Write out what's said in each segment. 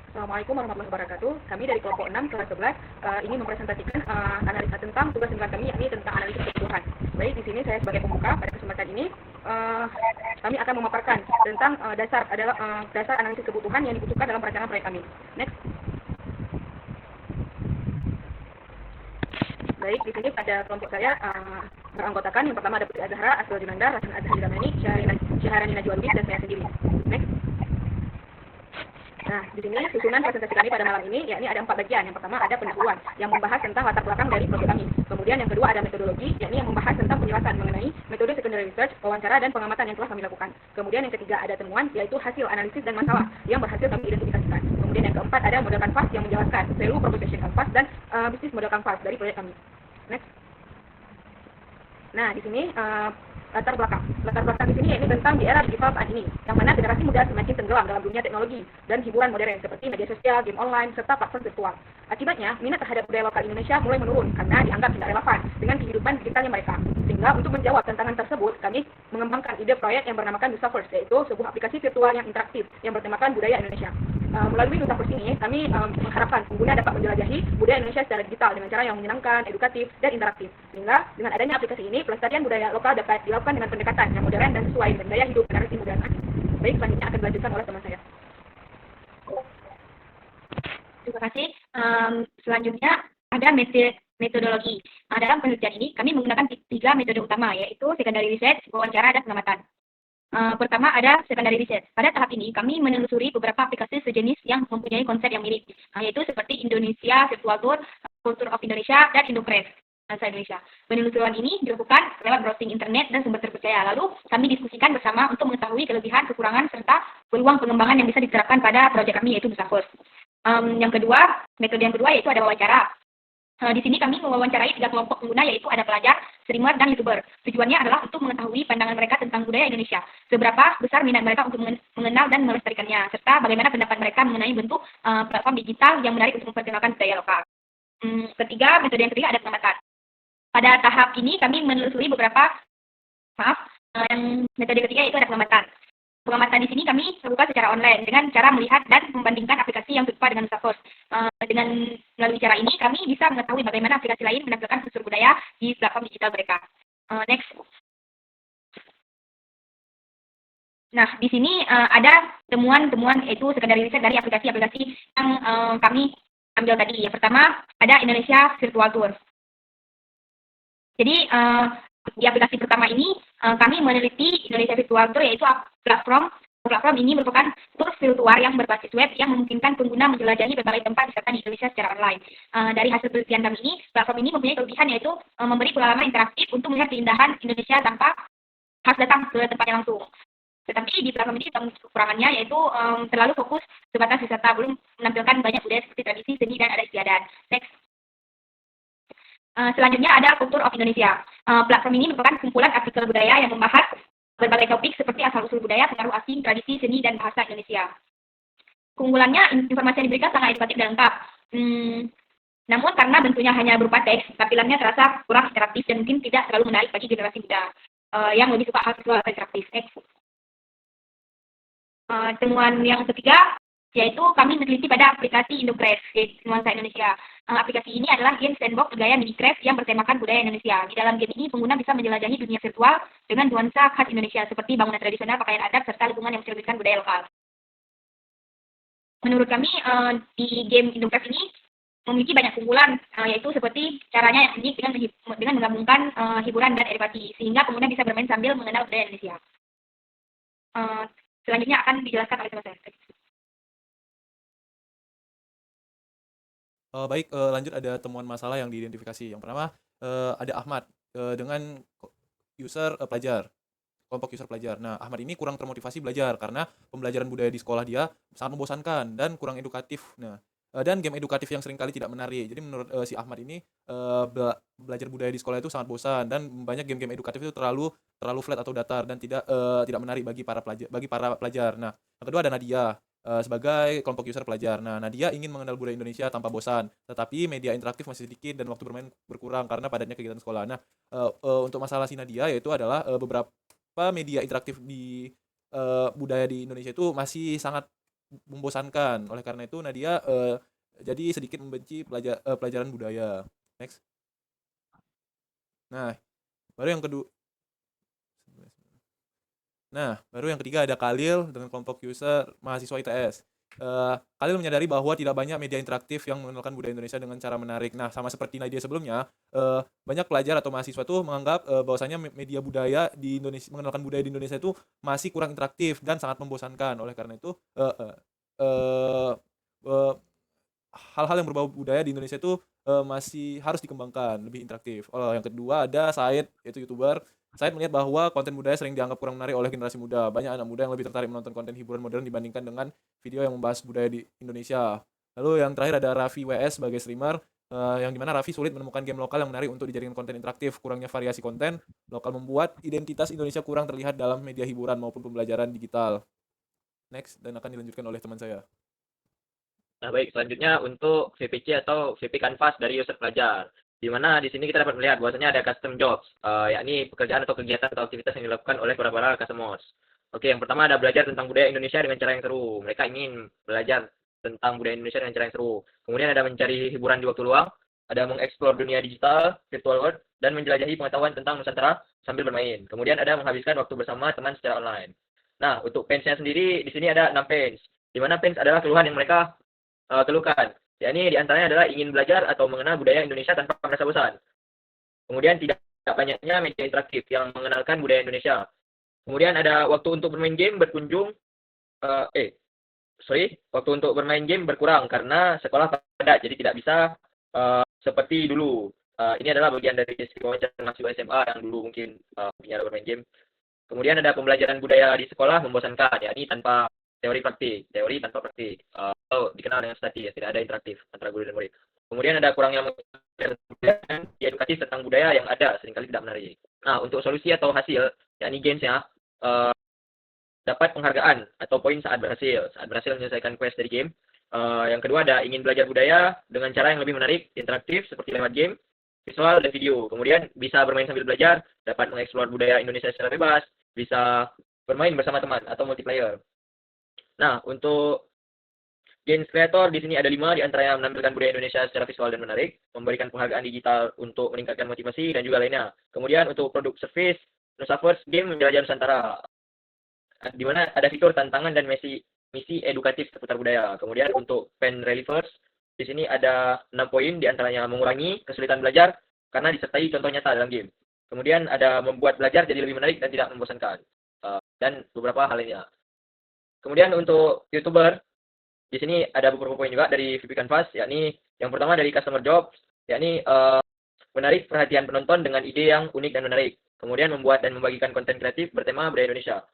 Assalamualaikum warahmatullahi wabarakatuh. Kami dari kelompok 6 kelas 11 ingin mempresentasikan analisa tentang tugas mingguan kami, yakni tentang analisis kebutuhan. Baik, di sini saya sebagai pembuka pada kesempatan ini kami akan memaparkan tentang dasar analisis kebutuhan yang dibutuhkan dalam perencanaan proyek kami. Next. Baik, di sini pada kelompok saya beranggotakan yang pertama ada Putri Azhara, Aswal Junanda, Rasan Azhari Damani, Syaharani Najwaludin, dan saya sendiri. Next. Nah, di sini susunan presentasi kami pada malam ini, yakni ada 4 bagian. Yang pertama ada pendahuluan, yang membahas tentang latar belakang dari proyek kami. Kemudian yang kedua ada metodologi, yakni yang membahas tentang penjelasan mengenai metode secondary research, wawancara, dan pengamatan yang telah kami lakukan. Kemudian yang ketiga ada temuan, yaitu hasil analisis dan masalah yang berhasil kami identifikasikan. Kemudian yang keempat ada model kanvas yang menjelaskan value proposition kanvas dan bisnis model kanvas dari proyek kami. Next. Nah, di sini latar belakang. Latar belakang di sini yaitu tentang di era digital saat ini, yang mana generasi muda semakin tenggelam dalam dunia teknologi dan hiburan modern seperti media sosial, game online, serta platform virtual. Akibatnya, minat terhadap budaya lokal Indonesia mulai menurun karena dianggap tidak relevan dengan kehidupan digitalnya mereka. Sehingga untuk menjawab tantangan tersebut, kami mengembangkan ide proyek yang bernamakan Nusaverse, yaitu sebuah aplikasi virtual yang interaktif yang bertemakan budaya Indonesia. Melalui Nusaverse ini, kami mengharapkan pengguna dapat menjelajahi budaya Indonesia secara digital dengan cara yang menyenangkan, edukatif, dan interaktif. Sehingga dengan adanya aplikasi ini, pelestarian budaya lokal dapat dilakukan dengan pendekatan yang modern dan sesuai dengan gaya hidup generasi muda. Baik, selanjutnya akan dilanjutkan oleh teman saya. Terima kasih. Selanjutnya ada metodologi. Dalam penelitian ini kami menggunakan 3 metode utama, yaitu secondary research, wawancara, dan pengamatan. Pertama ada secondary research. Pada tahap ini kami menelusuri beberapa aplikasi sejenis yang mempunyai konsep yang mirip, yaitu seperti Indonesia Virtual Tour, Culture of Indonesia, dan Indocraft bahasa Indonesia. Penelusuran ini dilakukan lewat browsing internet dan sumber terpercaya. Lalu kami diskusikan bersama untuk mengetahui kelebihan, kekurangan, serta peluang pengembangan yang bisa diterapkan pada proyek kami, yaitu Nusaverse. Metode yang kedua yaitu ada wawancara. Di sini kami mewawancarai 3 kelompok pengguna, yaitu ada pelajar, streamer, dan YouTuber. Tujuannya adalah untuk mengetahui pandangan mereka tentang budaya Indonesia, seberapa besar minat mereka untuk mengenal dan melestarikannya, serta bagaimana pendapat mereka mengenai bentuk platform digital yang menarik untuk memperkenalkan budaya lokal. Metode yang ketiga ada pengamatan. Pada tahap ini kami menelusuri metode ketiga yaitu ada pengamatan. Pengamatan di sini kami lakukan secara online dengan cara melihat dan membandingkan aplikasi yang serupa dengan Nusaverse. Dengan melalui cara ini kami bisa mengetahui bagaimana aplikasi lain menampilkan unsur budaya di platform digital mereka. Next. Nah, di sini ada temuan-temuan yaitu secondary research dari aplikasi-aplikasi yang kami ambil tadi. Yang pertama ada Indonesia Virtual Tour. Jadi di aplikasi pertama ini kami meneliti Indonesia Virtual Tour, yaitu platform ini merupakan tur virtual yang berbasis web yang memungkinkan pengguna menjelajahi berbagai tempat wisata di Indonesia secara online. Dari hasil penelitian kami ini, platform ini mempunyai kelebihan yaitu memberi pengalaman interaktif untuk melihat keindahan Indonesia tanpa harus datang ke tempatnya langsung. Tetapi di platform ini kekurangannya yaitu terlalu fokus sebatas wisata, belum menampilkan banyak budaya seperti tradisi, seni, dan adat istiadat. Next. Selanjutnya ada Culture of Indonesia. Platform ini merupakan kumpulan artikel budaya yang membahas berbagai topik seperti asal-usul budaya, pengaruh asing, tradisi, seni, dan bahasa Indonesia. Keunggulannya, informasi yang diberikan sangat edukatif dan lengkap. Namun karena bentuknya hanya berupa teks, tampilannya terasa kurang interaktif dan mungkin tidak terlalu menarik bagi generasi muda yang lebih suka hal visual atau interaktif. Temuan yang ketiga yaitu kami meneliti pada aplikasi Indocraft, nuansa Indonesia. Aplikasi ini adalah game sandbox gaya Minecraft yang bertemakan budaya Indonesia. Di dalam game ini, pengguna bisa menjelajahi dunia virtual dengan nuansa khas Indonesia, seperti bangunan tradisional, pakaian adat, serta lingkungan yang mencerminkan budaya lokal. Menurut kami, di game Indocraft ini memiliki banyak keunggulan, yaitu seperti caranya yang unik dengan menggabungkan hiburan dan edukasi, sehingga pengguna bisa bermain sambil mengenal budaya Indonesia. Selanjutnya akan dijelaskan oleh teman saya. Baik, lanjut ada temuan masalah yang diidentifikasi. Yang pertama ada Ahmad dengan user pelajar, kelompok user pelajar. Nah, Ahmad ini kurang termotivasi belajar karena pembelajaran budaya di sekolah dia sangat membosankan dan kurang edukatif. Nah, dan game edukatif yang seringkali tidak menarik. Jadi menurut si Ahmad ini belajar budaya di sekolah itu sangat bosan dan banyak game-game edukatif itu terlalu flat atau datar dan tidak menarik bagi para pelajar. Nah, yang kedua ada Nadia sebagai kelompok user pelajar. Nah, Nadia ingin mengenal budaya Indonesia tanpa bosan, tetapi media interaktif masih sedikit dan waktu bermain berkurang karena padatnya kegiatan sekolah. Nah, untuk masalah si Nadia yaitu adalah beberapa media interaktif di budaya di Indonesia itu masih sangat membosankan. Oleh karena itu Nadia jadi sedikit membenci pelajaran budaya. Next. Nah, baru yang kedua. Nah, baru yang ketiga ada Khalil dengan kelompok user mahasiswa ITS. Khalil menyadari bahwa tidak banyak media interaktif yang mengenalkan budaya Indonesia dengan cara menarik. Nah, sama seperti Nadia sebelumnya, banyak pelajar atau mahasiswa tuh menganggap bahwasanya media budaya di Indonesia, mengenalkan budaya di Indonesia itu masih kurang interaktif dan sangat membosankan. Oleh karena itu, eh, eh, hal-hal yang berbau budaya di Indonesia itu masih harus dikembangkan, lebih interaktif. Oh, yang kedua ada Said, yaitu YouTuber. Said melihat bahwa konten budaya sering dianggap kurang menarik oleh generasi muda. Banyak anak muda yang lebih tertarik menonton konten hiburan modern dibandingkan dengan video yang membahas budaya di Indonesia. Lalu yang terakhir ada Raffi WS sebagai streamer, yang dimana Raffi sulit menemukan game lokal yang menarik untuk dijadikan konten interaktif. Kurangnya variasi konten lokal membuat identitas Indonesia kurang terlihat dalam media hiburan maupun pembelajaran digital. Next, dan akan dilanjutkan oleh teman saya. Nah, baik, selanjutnya untuk VPC atau VP Canvas dari user pelajar. Di mana di sini kita dapat melihat bahwasanya ada custom jobs, yakni pekerjaan atau kegiatan atau aktivitas yang dilakukan oleh para customers. Oke, yang pertama ada belajar tentang budaya Indonesia dengan cara yang seru. Mereka ingin belajar tentang budaya Indonesia dengan cara yang seru. Kemudian ada mencari hiburan di waktu luang, ada mengeksplor dunia digital, virtual world, dan menjelajahi pengetahuan tentang Nusantara sambil bermain. Kemudian ada menghabiskan waktu bersama teman secara online. Nah, untuk fansnya sendiri, di sini ada 6 fans. Di mana fans adalah keluhan yang mereka keluhkan. Yakni diantaranya adalah ingin belajar atau mengenal budaya Indonesia tanpa merasa bosan. Kemudian tidak banyaknya media interaktif yang mengenalkan budaya Indonesia. Kemudian ada waktu untuk bermain game waktu untuk bermain game berkurang karena sekolah padat, jadi tidak bisa seperti dulu. Ini adalah bagian dari wawancara mahasiswa SMA yang dulu mungkin punya bermain game. Kemudian ada pembelajaran budaya di sekolah membosankan, yakni tanpa teori tanpa praktik, atau dikenal dengan statis, tidak ada interaktif antara guru dan murid. Kemudian ada kurangnya di edukatif tentang budaya yang ada, seringkali tidak menarik. Nah, untuk solusi atau hasil, yakni gamesnya, dapat penghargaan atau poin saat berhasil menyelesaikan quest dari game. Yang kedua ada ingin belajar budaya dengan cara yang lebih menarik, interaktif, seperti lewat game, visual, dan video. Kemudian bisa bermain sambil belajar, dapat mengeksplor budaya Indonesia secara bebas, bisa bermain bersama teman atau multiplayer. Nah, untuk games creator di sini ada 5, di antaranya menampilkan budaya Indonesia secara visual dan menarik, memberikan penghargaan digital untuk meningkatkan motivasi, dan juga lainnya. Kemudian untuk produk service, Nusaverse game menjelajah Nusantara, di mana ada fitur tantangan dan misi edukatif seputar budaya. Kemudian untuk fan relievers, di sini ada 6 poin, di antaranya mengurangi kesulitan belajar karena disertai contoh nyata dalam game. Kemudian ada membuat belajar jadi lebih menarik dan tidak membosankan, dan beberapa hal lainnya. Kemudian untuk YouTuber, di sini ada beberapa poin juga dari VP Canvas, yakni yang pertama dari customer jobs, yakni menarik perhatian penonton dengan ide yang unik dan menarik. Kemudian membuat dan membagikan konten kreatif bertema budaya Indonesia.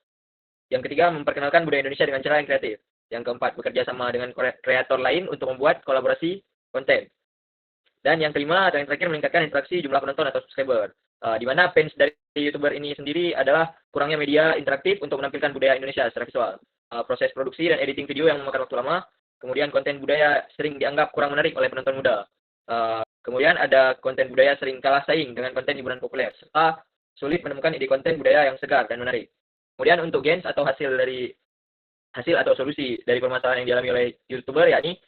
Yang ketiga, memperkenalkan budaya Indonesia dengan cara yang kreatif. Yang keempat, bekerja sama dengan kreator lain untuk membuat kolaborasi konten. Dan yang kelima, atau yang terakhir, meningkatkan interaksi jumlah penonton atau subscriber. Di mana fans dari YouTuber ini sendiri adalah kurangnya media interaktif untuk menampilkan budaya Indonesia secara visual. Proses produksi dan editing video yang memakan waktu lama. Kemudian konten budaya sering dianggap kurang menarik oleh penonton muda. Kemudian ada konten budaya sering kalah saing dengan konten hiburan populer, serta sulit menemukan ide konten budaya yang segar dan menarik. Kemudian untuk gains atau hasil atau solusi dari permasalahan yang dialami oleh YouTuber, yakni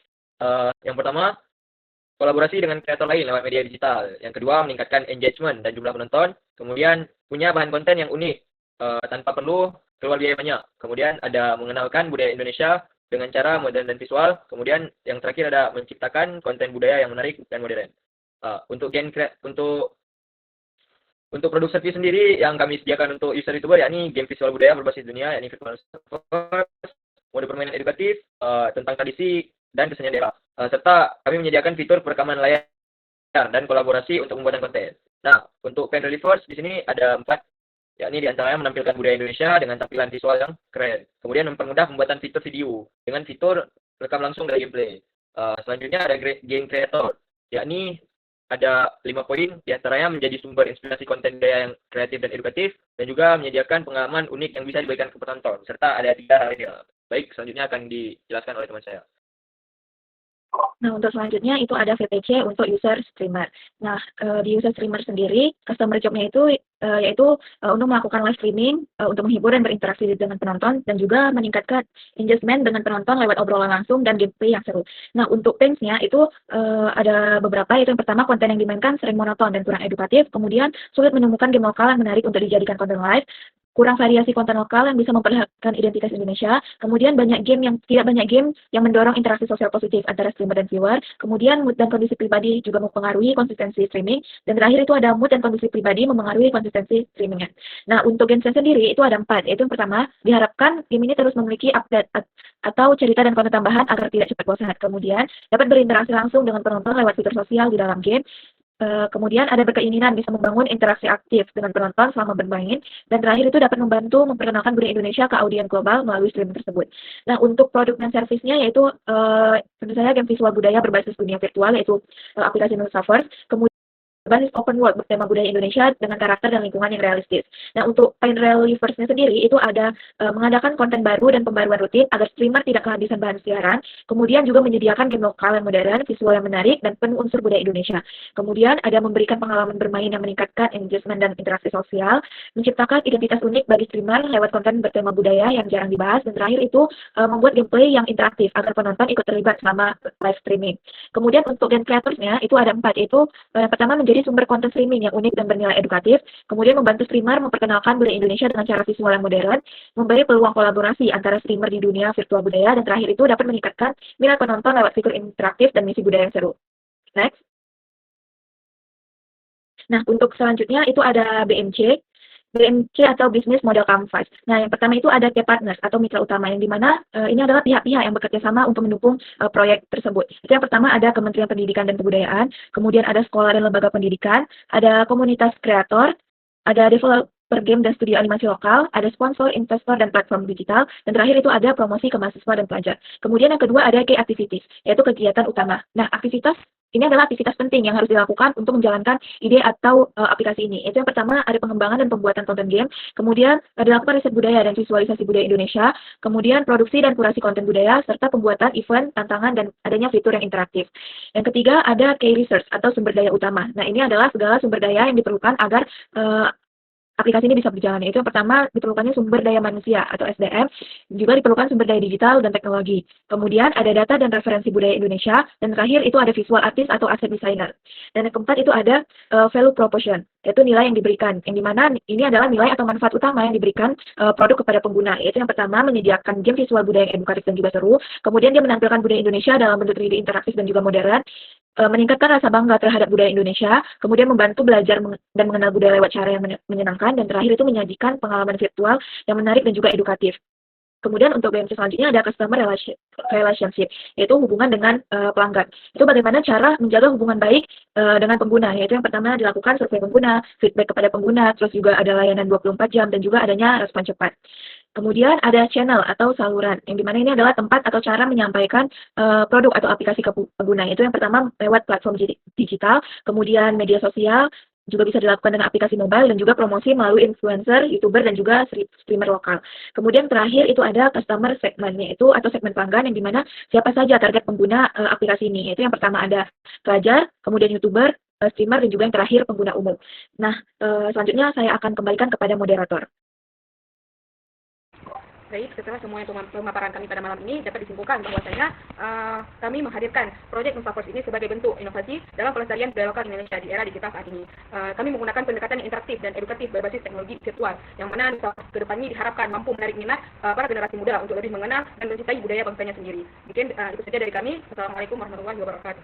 yang pertama, kolaborasi dengan kreator lain lewat media digital. Yang kedua, meningkatkan engagement dan jumlah penonton. Kemudian punya bahan konten yang unik tanpa perlu keluar biaya banyak. Kemudian ada mengenalkan budaya Indonesia dengan cara modern dan visual. Kemudian yang terakhir ada menciptakan konten budaya yang menarik dan modern. Untuk produk service sendiri yang kami sediakan untuk user YouTuber, yakni game visual budaya berbasis dunia, yakni virtual server, mode permainan edukatif tentang tradisi dan kesenian daerah, serta kami menyediakan fitur perekaman layar dan kolaborasi untuk pembuatan konten. Nah, untuk fan relievers di sini ada 4, yakni diantaranya menampilkan budaya Indonesia dengan tampilan visual yang keren. Kemudian mempermudah pembuatan fitur video dengan fitur rekam langsung dari gameplay. Selanjutnya ada game creator, yakni ada 5 poin, diantaranya menjadi sumber inspirasi konten budaya yang kreatif dan edukatif, dan juga menyediakan pengalaman unik yang bisa dibagikan ke penonton, serta ada 3 hal lainnya. Baik, selanjutnya akan dijelaskan oleh teman saya. Nah, untuk selanjutnya itu ada VPC untuk user streamer. Nah, di user streamer sendiri, customer job-nya itu yaitu untuk melakukan live streaming untuk menghibur dan berinteraksi dengan penonton dan juga meningkatkan engagement dengan penonton lewat obrolan langsung dan gameplay yang seru. Nah, untuk pains-nya itu ada beberapa, yaitu yang pertama konten yang dimainkan sering monoton dan kurang edukatif, kemudian sulit menemukan game lokal yang menarik untuk dijadikan konten live, kurang variasi konten lokal yang bisa memperlihatkan identitas Indonesia, kemudian tidak banyak game yang mendorong interaksi sosial positif antara streamer dan viewer, kemudian mood dan kondisi pribadi juga mempengaruhi konsistensi streaming, dan terakhir itu ada mood dan kondisi pribadi mempengaruhi konsistensi streamingnya. Nah, untuk games sendiri itu ada 4, yaitu yang pertama, diharapkan game ini terus memiliki update atau cerita dan konten tambahan agar tidak cepat bosan. Kemudian, dapat berinteraksi langsung dengan penonton lewat fitur sosial di dalam game. Kemudian ada berkeinginan bisa membangun interaksi aktif dengan penonton selama bermain, dan terakhir itu dapat membantu memperkenalkan budaya Indonesia ke audiens global melalui streaming tersebut. Nah, untuk produk dan servisnya yaitu tentu saja game visual budaya berbasis dunia virtual, yaitu aplikasi Metaverse, kemudian berbasis open world bertema budaya Indonesia dengan karakter dan lingkungan yang realistis. Nah, untuk Pinrail Universe-nya sendiri itu ada mengadakan konten baru dan pembaruan rutin agar streamer tidak kehabisan bahan siaran, kemudian juga menyediakan game lokal yang modern, visual yang menarik, dan penuh unsur budaya Indonesia. Kemudian ada memberikan pengalaman bermain yang meningkatkan engagement dan interaksi sosial, menciptakan identitas unik bagi streamer lewat konten bertema budaya yang jarang dibahas, dan terakhir itu membuat gameplay yang interaktif agar penonton ikut terlibat selama live streaming. Kemudian untuk game creators-nya itu ada 4, yaitu yang pertama menjadi sumber konten streaming yang unik dan bernilai edukatif, kemudian membantu streamer memperkenalkan budaya Indonesia dengan cara visual yang modern, memberi peluang kolaborasi antara streamer di dunia virtual budaya, dan terakhir itu dapat meningkatkan minat penonton lewat fitur interaktif dan misi budaya yang seru. Next. Nah, untuk selanjutnya itu ada BMC. BMC atau Business Model Canvas. Nah, yang pertama itu ada key partners atau mitra utama, yang dimana ini adalah pihak-pihak yang bekerja sama untuk mendukung proyek tersebut. Itu yang pertama ada Kementerian Pendidikan dan Kebudayaan, kemudian ada sekolah dan lembaga pendidikan, ada komunitas kreator, ada developer game dan studio animasi lokal, ada sponsor, investor, dan platform digital, dan terakhir itu ada promosi ke mahasiswa dan pelajar. Kemudian yang kedua ada key activities, yaitu kegiatan utama. Nah, aktivitas ini adalah aktivitas penting yang harus dilakukan untuk menjalankan ide atau aplikasi ini. Itu yang pertama ada pengembangan dan pembuatan konten game, kemudian dilakukan riset budaya dan visualisasi budaya Indonesia, kemudian produksi dan kurasi konten budaya, serta pembuatan event, tantangan, dan adanya fitur yang interaktif. Yang ketiga ada key research atau sumber daya utama. Nah, ini adalah segala sumber daya yang diperlukan agar aplikasi ini bisa berjalan. Yaitu yang pertama diperlukannya sumber daya manusia atau SDM, juga diperlukan sumber daya digital dan teknologi. Kemudian ada data dan referensi budaya Indonesia, dan terakhir itu ada visual artist atau asset designer. Dan yang keempat itu ada value proposition, yaitu nilai yang diberikan, yang dimana ini adalah nilai atau manfaat utama yang diberikan produk kepada pengguna. Yaitu yang pertama menyediakan game visual budaya yang edukatif dan juga seru, kemudian dia menampilkan budaya Indonesia dalam bentuk 3D interaktif dan juga modern, meningkatkan rasa bangga terhadap budaya Indonesia, kemudian membantu belajar dan mengenal budaya lewat cara yang menyenangkan, dan terakhir itu menyajikan pengalaman virtual yang menarik dan juga edukatif. Kemudian untuk BMC selanjutnya ada customer relationship, yaitu hubungan dengan pelanggan. Itu bagaimana cara menjaga hubungan baik dengan pengguna, yaitu yang pertama dilakukan survei pengguna, feedback kepada pengguna, terus juga ada layanan 24 jam, dan juga adanya respon cepat. Kemudian ada channel atau saluran, yang dimana ini adalah tempat atau cara menyampaikan produk atau aplikasi ke pengguna. Itu yang pertama lewat platform digital, kemudian media sosial, juga bisa dilakukan dengan aplikasi mobile, dan juga promosi melalui influencer, YouTuber, dan juga streamer lokal. Kemudian terakhir itu ada customer segment-nya itu atau segmen pelanggan, yang dimana siapa saja target pengguna aplikasi ini. Itu yang pertama ada pelajar, kemudian YouTuber, streamer, dan juga yang terakhir pengguna umum. Nah, selanjutnya saya akan kembalikan kepada moderator. Baik, setelah semua pemaparan kami pada malam ini dapat disimpulkan bahwasanya kami menghadirkan proyek Metaverse ini sebagai bentuk inovasi dalam pelestarian budaya lokal Indonesia di era digital saat ini. Kami menggunakan pendekatan yang interaktif dan edukatif berbasis teknologi virtual, yang mana ke depannya diharapkan mampu menarik minat para generasi muda untuk lebih mengenal dan mencintai budaya bangsanya sendiri. Mungkin itu saja dari kami. Assalamualaikum warahmatullahi wabarakatuh.